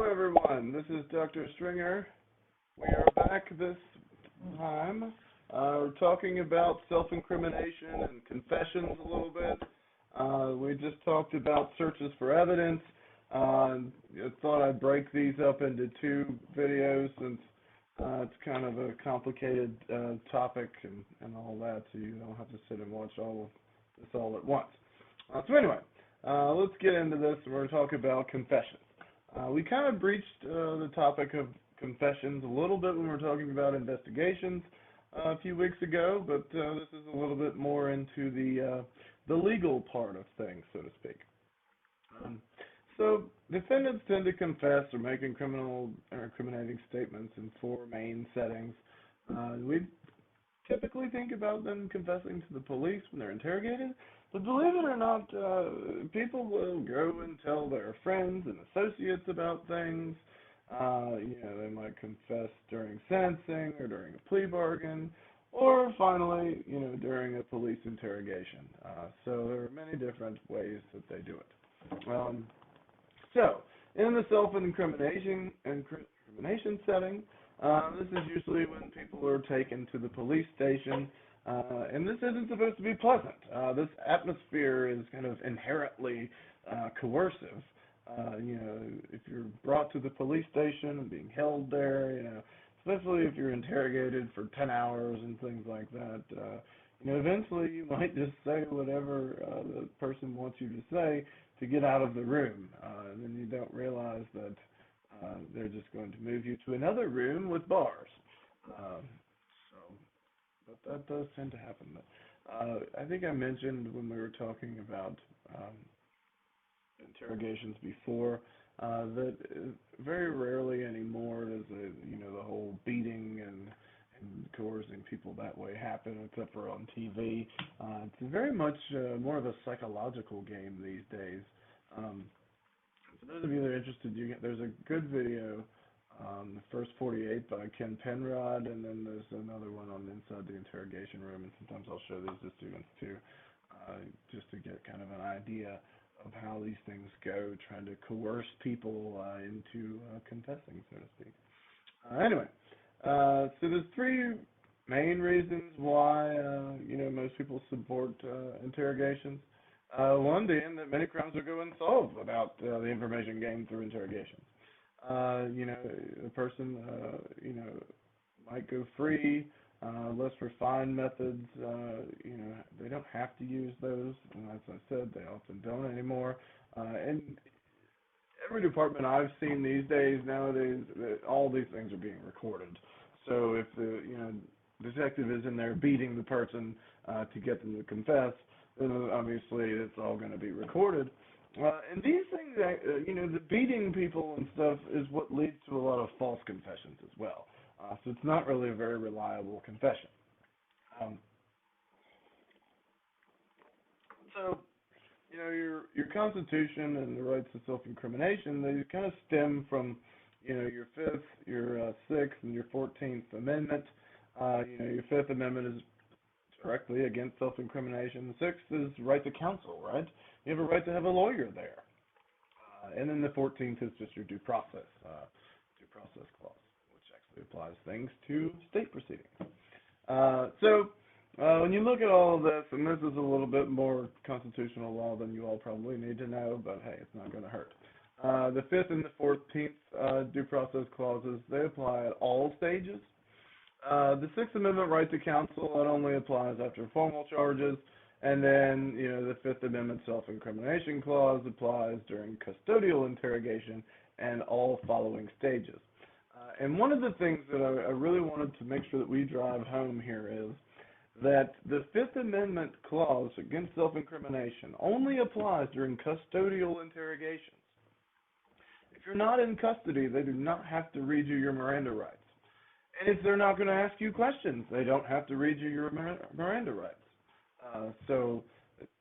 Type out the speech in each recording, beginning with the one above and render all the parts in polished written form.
everyone. This is Dr. Stringer. We are back this time. We're talking about self-incrimination and confessions a little bit. We just talked about searches for evidence. I thought I'd break these up into two videos since it's kind of a complicated topic and all that, so you don't have to sit and watch all of this all at once. So anyway, let's get into this. We're going to talk about confessions. We kind of breached the topic of confessions a little bit when we were talking about investigations a few weeks ago, but this is a little bit more into the legal part of things, so to speak. So defendants tend to confess or make incriminating statements in four main settings. We typically think about them confessing to the police when they're interrogated, but believe it or not, people will go and tell their friends and associates about things. They might confess during sentencing or during a plea bargain, or finally, during a police interrogation. So there are many different ways that they do it. So in the self-incrimination setting, this is usually when people are taken to the police station. And this isn't supposed to be pleasant. This atmosphere is kind of inherently coercive. If you're brought to the police station and being held there, especially if you're interrogated for 10 hours and things like that, eventually you might just say whatever the person wants you to say to get out of the room. And then you don't realize that they're just going to move you to another room with bars. But that does tend to happen. I think I mentioned when we were talking about interrogations before that very rarely anymore does the whole beating and coercing people that way happen, except for on TV. It's very much more of a psychological game these days. For those of you that are interested, there's a good video. The First 48 by Ken Penrod, and then there's another one on Inside the Interrogation Room, and sometimes I'll show these to students too, just to get kind of an idea of how these things go, trying to coerce people into confessing, so to speak. Anyway, so there's three main reasons why most people support interrogations. One being that many crimes will go unsolved without the information gained through interrogations. A person, might go free, less refined methods, they don't have to use those, and as I said, they often don't anymore. And every department I've seen these days, nowadays, all these things are being recorded. So if the, detective is in there beating the person to get them to confess, then obviously it's all going to be recorded. And these things, the beating people and stuff is what leads to a lot of false confessions as well. So it's not really a very reliable confession. Your Constitution and the rights of self-incrimination, they kind of stem from, your Fifth, your Sixth, and your 14th Amendment. Your Fifth Amendment is directly against self-incrimination. The Sixth is right to counsel, right? You have a right to have a lawyer there. And then the 14th is just your due process clause, which actually applies things to state proceedings. When you look at all of this, and this is a little bit more constitutional law than you all probably need to know, but hey, it's not going to hurt. The 5th and the 14th due process clauses, they apply at all stages. The Sixth Amendment right to counsel, that only applies after formal charges, and then, the Fifth Amendment self-incrimination clause applies during custodial interrogation and all following stages. And one of the things that I really wanted to make sure that we drive home here is that the Fifth Amendment clause against self-incrimination only applies during custodial interrogations. If you're not in custody, they do not have to read you your Miranda rights. And if they're not going to ask you questions, they don't have to read you your Miranda rights. So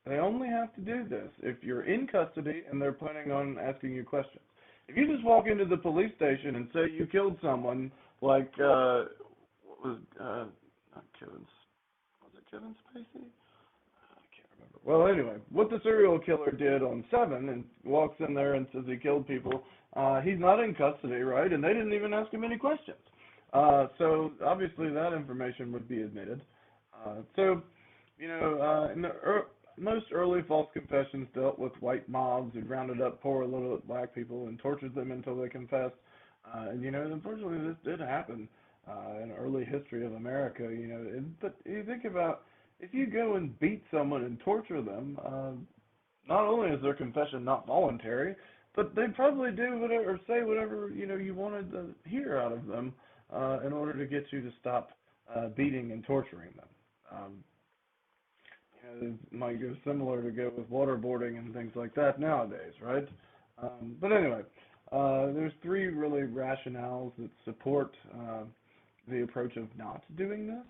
they only have to do this if you're in custody and they're planning on asking you questions. If you just walk into the police station and say you killed someone, like, not Kevin, was it Kevin Spacey? I can't remember. Well, anyway, what the serial killer did on 7 and walks in there and says he killed people, he's not in custody, right? And they didn't even ask him any questions. So obviously that information would be admitted. In the most early false confessions dealt with white mobs who rounded up poor little black people and tortured them until they confessed. Unfortunately, this did happen in early history of America. But you think about if you go and beat someone and torture them, not only is their confession not voluntary, but they probably do whatever or say whatever you wanted to hear out of them in order to get you to stop beating and torturing them. It might go similar to go with waterboarding and things like that nowadays, right? But anyway, there's 3 really rationales that support the approach of not doing this,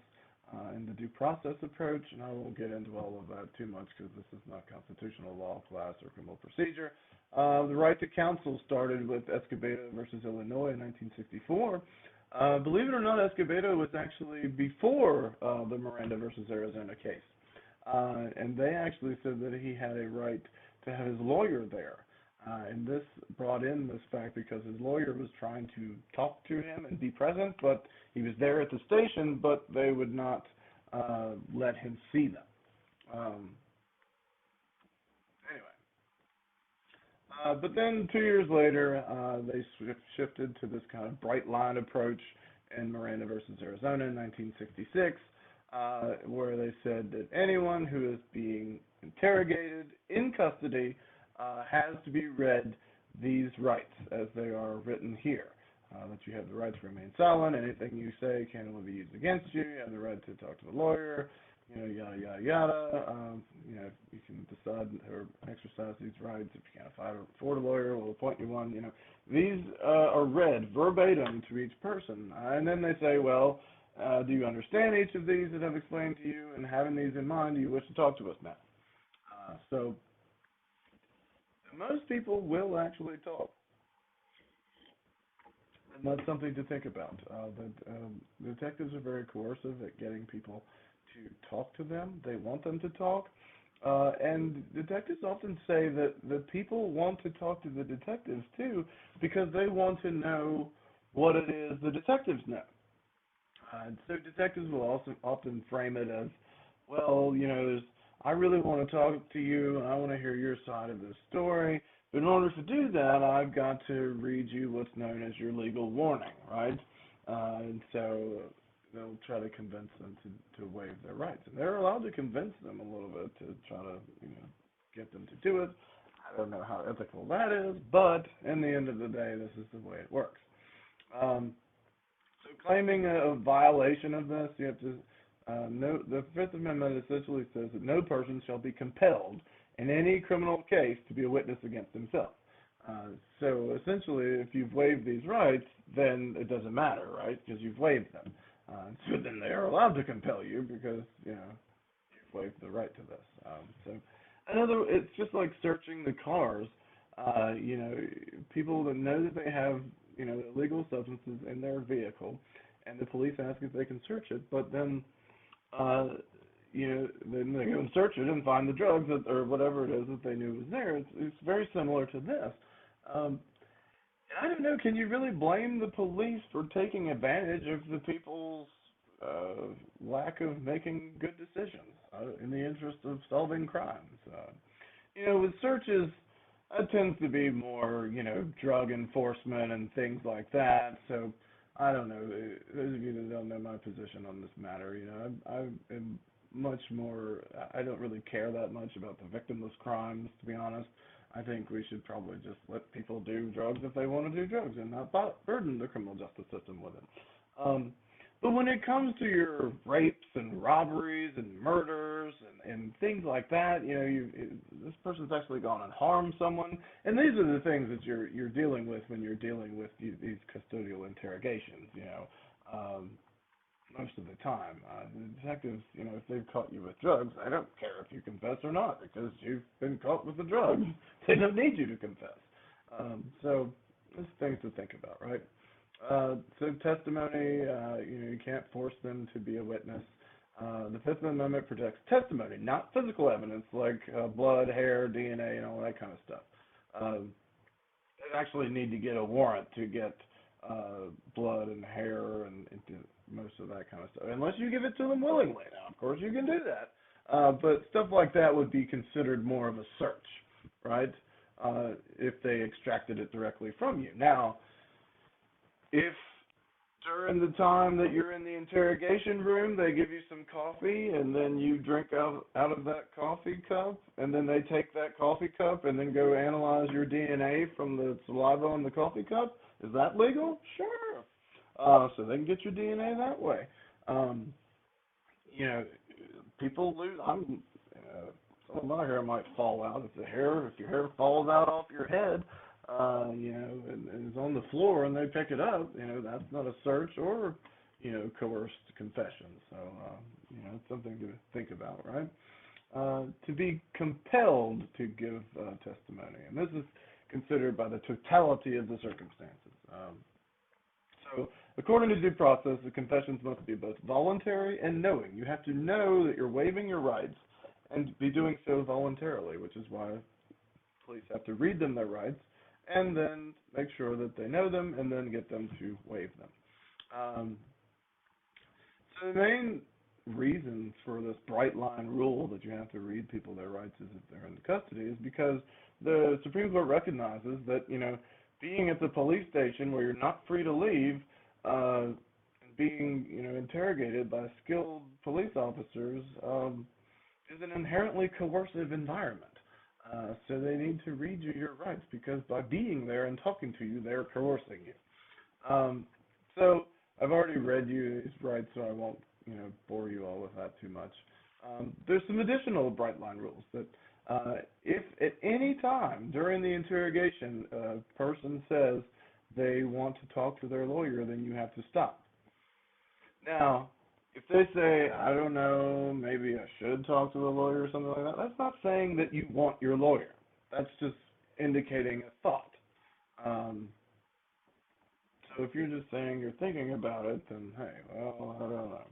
and the due process approach, and I won't get into all of that too much because this is not constitutional law class or criminal procedure. The right to counsel started with Escobedo versus Illinois in 1964. Believe it or not, Escobedo was actually before the Miranda versus Arizona case. And they actually said that he had a right to have his lawyer there. And this brought in this fact because his lawyer was trying to talk to him and be present, but he was there at the station, but they would not let him see them. But then 2 years later, they shifted to this kind of bright line approach in Miranda versus Arizona in 1966, where they said that anyone who is being interrogated in custody has to be read these rights as they are written here. That you have the right to remain silent, anything you say can only be used against you, you have the right to talk to the lawyer, yada, yada, yada. You can decide or exercise these rights. If you can't afford a lawyer, we'll appoint you one. These are read verbatim to each person. And then they say, well, do you understand each of these that I've explained to you? And having these in mind, do you wish to talk to us now? So most people will actually talk. And that's something to think about. Detectives are very coercive at getting people to talk to them. They want them to talk. And detectives often say that the people want to talk to the detectives too because they want to know what it is the detectives know. So detectives will also often frame it as, well, I really want to talk to you and I want to hear your side of the story. But in order to do that, I've got to read you what's known as your legal warning, right? And so they'll try to convince them to waive their rights. And they're allowed to convince them a little bit to try to, get them to do it. I don't know how ethical that is, but in the end of the day, this is the way it works. So claiming a violation of this, you have to note the Fifth Amendment essentially says that no person shall be compelled in any criminal case to be a witness against himself. So essentially, if you've waived these rights, then it doesn't matter, right? Because you've waived them. So then they are allowed to compel you because, you've waived the right to this. It's just like searching the cars. People that know that they have, illegal substances in their vehicle, and the police ask if they can search it, but then, then they go and search it and find the drugs or whatever it is that they knew was there. It's very similar to this. I don't know, can you really blame the police for taking advantage of the people's lack of making good decisions in the interest of solving crimes? With searches, it tends to be more, drug enforcement and things like that. So, I don't know. Those of you that don't know my position on this matter, I am much more, I don't really care that much about the victimless crimes, to be honest. I think we should probably just let people do drugs if they want to do drugs and not burden the criminal justice system with it. But when it comes to your rapes and robberies and murders and things like that, this person's actually gone and harmed someone, and these are the things that you're dealing with when you're dealing with these custodial interrogations. Most of the time, the detectives, if they've caught you with drugs, they don't care if you confess or not because you've been caught with the drugs. They don't need you to confess. So there's things to think about, right? So testimony, you can't force them to be a witness. The Fifth Amendment protects testimony, not physical evidence like blood, hair, DNA, and all that kind of stuff. They actually need to get a warrant to get blood and hair and most of that kind of stuff, unless you give it to them willingly. Now, of course, you can do that, but stuff like that would be considered more of a search, right? If they extracted it directly from you. Now, if during the time that you're in the interrogation room, they give you some coffee, and then you drink out of that coffee cup, and then they take that coffee cup and then go analyze your DNA from the saliva in the coffee cup, is that legal? Sure. So they can get your DNA that way. You know, people lose. Some of my hair might fall out. If your hair falls out off your head, you know, and is on the floor and they pick it up, you know, that's not a search or, you know, coerced confession. So, you know, it's something to think about, right? To be compelled to give testimony, and this is considered by the totality of the circumstances. So, according to due process, the confessions must be both voluntary and knowing. You have to know that you're waiving your rights and be doing so voluntarily, which is why police have to read them their rights and then make sure that they know them and then get them to waive them. So the main reason for this bright line rule that you have to read people their rights is if they're in custody is because the Supreme Court recognizes that, you know, being at the police station where you're not free to leave, and being, you know, interrogated by skilled police officers is an inherently coercive environment. So they need to read you your rights because by being there and talking to you, they're coercing you. So I've already read you these rights, so I won't, you know, bore you all with that too much. There's some additional bright line rules that if at any time during the interrogation a person says they want to talk to their lawyer, then you have to stop. Now, if they say, I don't know, maybe I should talk to the lawyer or something like that, that's not saying that you want your lawyer. That's just indicating a thought. So if you're just saying you're thinking about it, then hey, well, I don't know.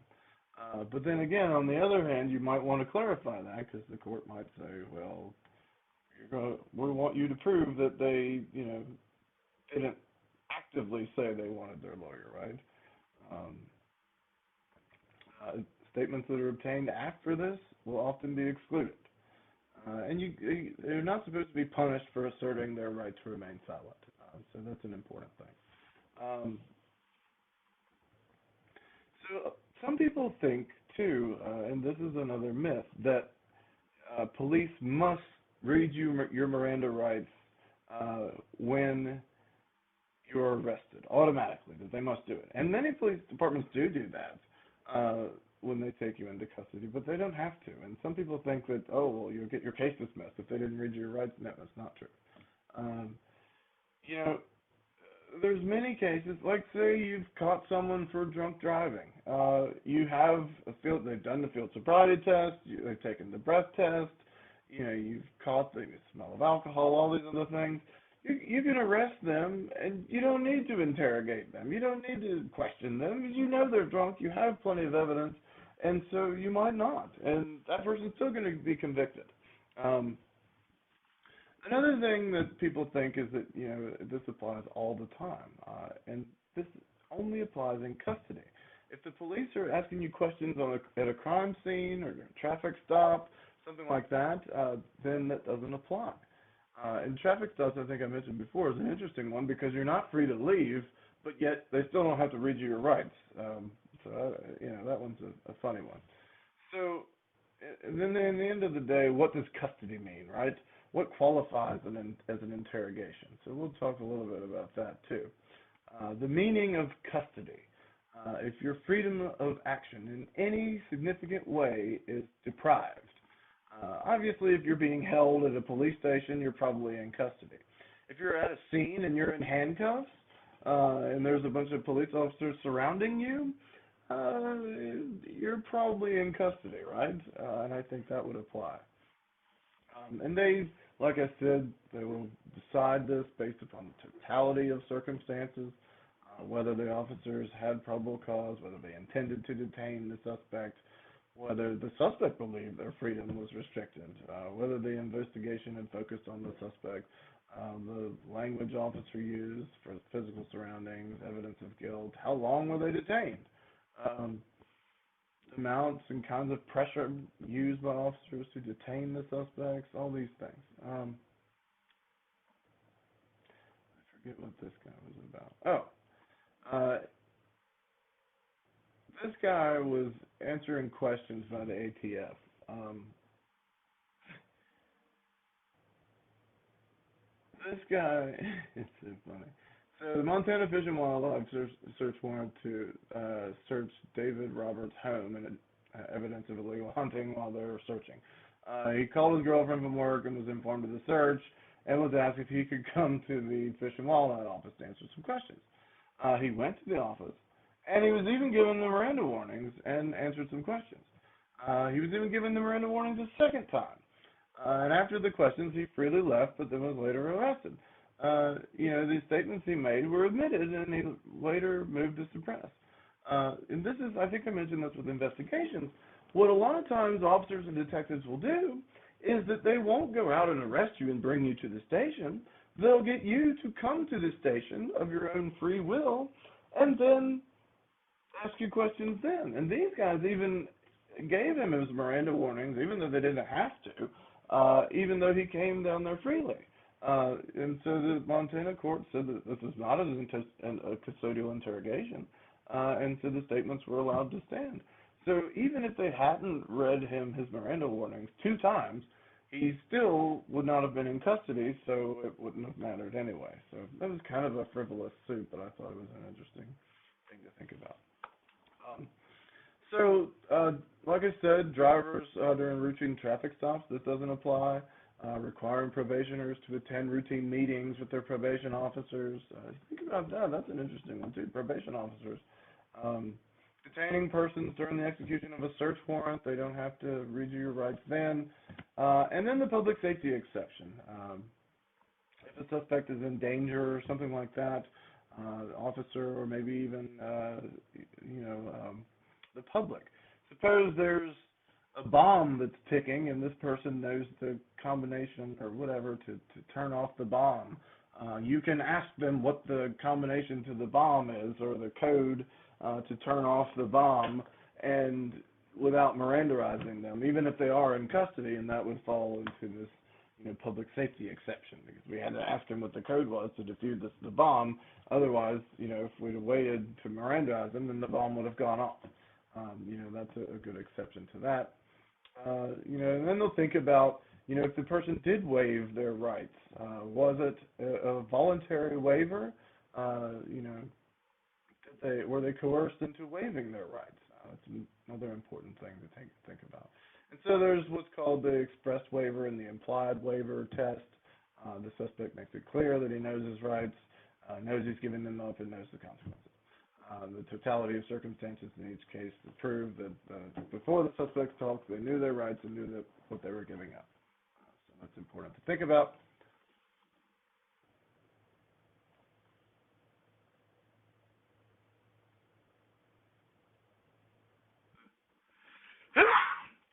But then again, on the other hand, you might want to clarify that because the court might say, well, we want you to prove that they, you know, didn't actively say they wanted their lawyer, right? Statements that are obtained after this will often be excluded. And they're not supposed to be punished for asserting their right to remain silent. So that's an important thing. So some people think, too, and this is another myth, that police must read you your Miranda rights when you're arrested, automatically, that they must do it. And many police departments do that when they take you into custody, but they don't have to. And some people think that, oh, well, you'll get your case dismissed if they didn't read your rights. No, that's not true. You know, there's many cases, like say you've caught someone for drunk driving. You have they've done the field sobriety test, they've taken the breath test, you know, you've caught the smell of alcohol, all these other things. You can arrest them, and you don't need to interrogate them. You don't need to question them. You know they're drunk. You have plenty of evidence, and so you might not. And that person's still going to be convicted. Another thing that people think is that, you know, this applies all the time, and this only applies in custody. If the police are asking you questions at a crime scene or a traffic stop, something like that, then that doesn't apply. And traffic stops, I think I mentioned before, is an interesting one because you're not free to leave, but yet they still don't have to read you your rights. You know, that one's a funny one. So, and then in the end of the day, what does custody mean, right? What qualifies as an interrogation? So we'll talk a little bit about that too. The meaning of custody. If your freedom of action in any significant way is deprived. Obviously, if you're being held at a police station, you're probably in custody. If you're at a scene and you're in handcuffs, and there's a bunch of police officers surrounding you, you're probably in custody, right? And I think that would apply. And they, like I said, they will decide this based upon the totality of circumstances, whether the officers had probable cause, whether they intended to detain the suspect, whether the suspect believed their freedom was restricted, whether the investigation had focused on the suspect, the language officer used for physical surroundings, evidence of guilt, how long were they detained, um, amounts and kinds of pressure used by officers to detain the suspects, all these things. I forget what this guy was about. This guy was answering questions by the ATF. This guy, it's so funny. So the Montana Fish and Wildlife search warrant to search David Roberts' home and evidence of illegal hunting while they were searching. He called his girlfriend from work and was informed of the search and was asked if he could come to the Fish and Wildlife office to answer some questions. He went to the office and he was even given the Miranda warnings and answered some questions. He was even given the Miranda warnings a second time. And after the questions, he freely left, but then was later arrested. The statements he made were admitted, and he later moved to suppress. And this is, I think I mentioned this with investigations. What a lot of times officers and detectives will do is that they won't go out and arrest you and bring you to the station. They'll get you to come to the station of your own free will, and then ask you questions then. And these guys even gave him his Miranda warnings, even though they didn't have to. Even though he came down there freely. And so the Montana court said that this was not a custodial interrogation, and so the statements were allowed to stand. So even if they hadn't read him his Miranda warnings 2 times, he still would not have been in custody, so it wouldn't have mattered anyway. So that was kind of a frivolous suit, but I thought it was an interesting thing to think about. Um, So, like I said, drivers during routine traffic stops, this doesn't apply. Requiring probationers to attend routine meetings with their probation officers. Think about that. That's an interesting one, too. Probation officers. Detaining persons during the execution of a search warrant. They don't have to read you your rights then. And then the public safety exception. If a suspect is in danger or something like that, the officer or maybe even, the public. Suppose there's a bomb that's ticking and this person knows the combination or whatever to turn off the bomb. You can ask them what the combination to the bomb is or the code to turn off the bomb and without Mirandaizing them, even if they are in custody, and that would fall into this public safety exception because we had to ask them what the code was to defuse the bomb. Otherwise, if we'd have waited to Mirandaize them, then the bomb would have gone off. That's a good exception to that. And then they'll think about, if the person did waive their rights, was it a voluntary waiver? Were they coerced into waiving their rights? That's another important thing to think about. And so there's what's called the express waiver and the implied waiver test. The suspect makes it clear that he knows his rights, knows he's giving them up, and knows the consequences. The totality of circumstances in each case to prove that before the suspects talked, they knew their rights and knew what they were giving up. So that's important to think about.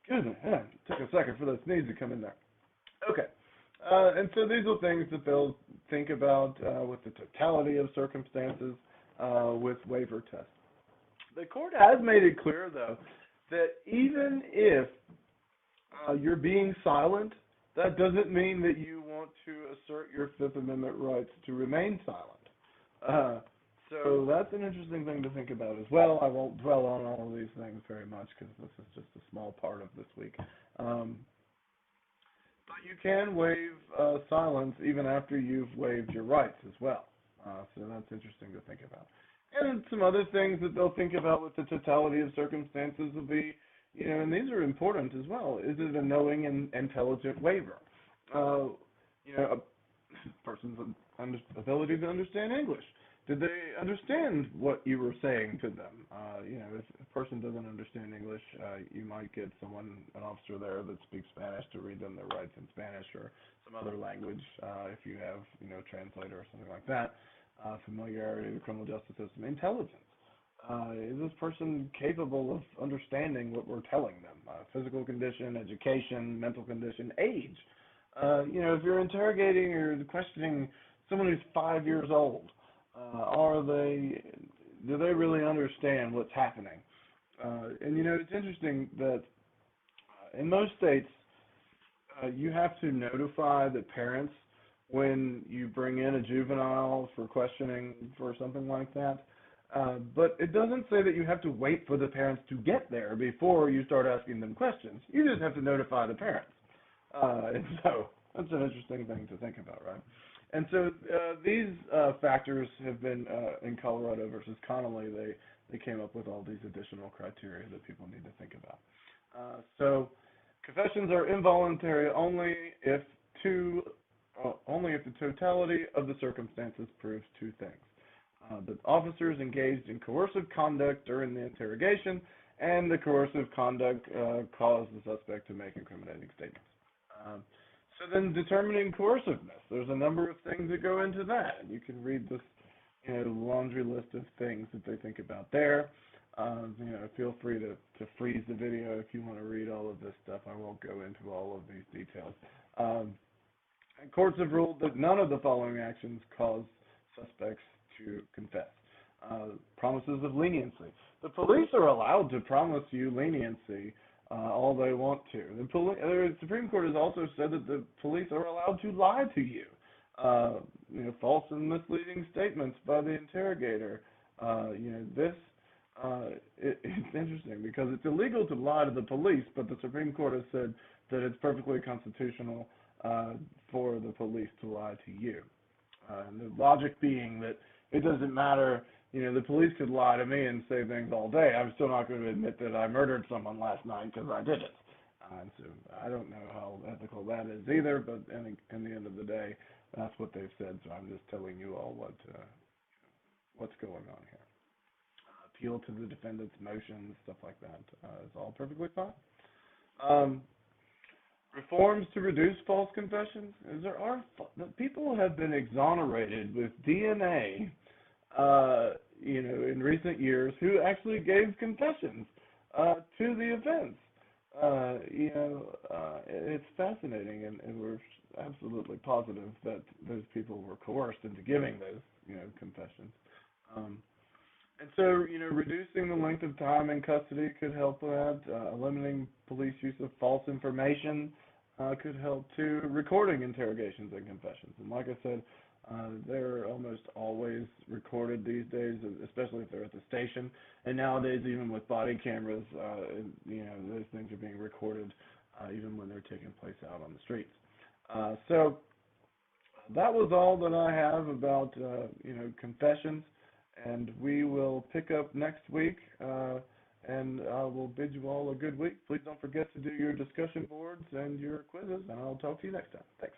Excuse me. Yeah, it took a second for the sneeze to come in there. Okay. And so these are things that they'll think about with the totality of circumstances with waiver tests. The court has made it clear, though, that even if you're being silent, that doesn't mean that you want to assert your Fifth Amendment rights to remain silent. So that's an interesting thing to think about as well. I won't dwell on all of these things very much because this is just a small part of this week. But you can waive silence even after you've waived your rights as well. So that's interesting to think about. And some other things that they'll think about with the totality of circumstances will be, and these are important as well. Is it a knowing and intelligent waiver? A person's ability to understand English. Did they understand what you were saying to them? If a person doesn't understand English, you might get an officer there that speaks Spanish to read them their rights in Spanish or some other language if you have, a translator or something like that. Familiarity with the criminal justice system. Intelligence. Is this person capable of understanding what we're telling them? Physical condition, education, mental condition, age. If you're interrogating or questioning someone who's 5 years old, do they really understand what's happening? It's interesting that in most states, you have to notify the parents when you bring in a juvenile for questioning for something like that. But it doesn't say that you have to wait for the parents to get there before you start asking them questions. You just have to notify the parents. And so that's an interesting thing to think about, right? And so these factors have been in Colorado versus Connolly. They came up with all these additional criteria that people need to think about. So confessions are involuntary only if the totality of the circumstances proves two things. The officers engaged in coercive conduct during the interrogation, and the coercive conduct caused the suspect to make incriminating statements. So then determining coerciveness, there's a number of things that go into that. And you can read this laundry list of things that they think about there. Feel free to freeze the video if you want to read all of this stuff. I won't go into all of these details. And courts have ruled that none of the following actions cause suspects to confess. Promises of leniency. The police are allowed to promise you leniency all they want to. The Supreme Court has also said that the police are allowed to lie to you. False and misleading statements by the interrogator. It's interesting because it's illegal to lie to the police, but the Supreme Court has said that it's perfectly constitutional for the police to lie to you. And the logic being that it doesn't matter, the police could lie to me and say things all day. I'm still not going to admit that I murdered someone last night because I didn't. And so I don't know how ethical that is either, but in the end of the day, that's what they've said. So I'm just telling you all what's going on here. Appeal to the defendant's motions, stuff like that, is all perfectly fine. Reforms to reduce false confessions. People have been exonerated with DNA, in recent years who actually gave confessions to the offense. It's fascinating, and we're absolutely positive that those people were coerced into giving those, confessions. And so, reducing the length of time in custody could help that. Eliminating police use of false information could help too. Recording interrogations and confessions. And like I said, they're almost always recorded these days, especially if they're at the station. And nowadays, even with body cameras, those things are being recorded even when they're taking place out on the streets. So that was all that I have about, confessions. And we will pick up next week, and I will bid you all a good week. Please don't forget to do your discussion boards and your quizzes, and I'll talk to you next time. Thanks.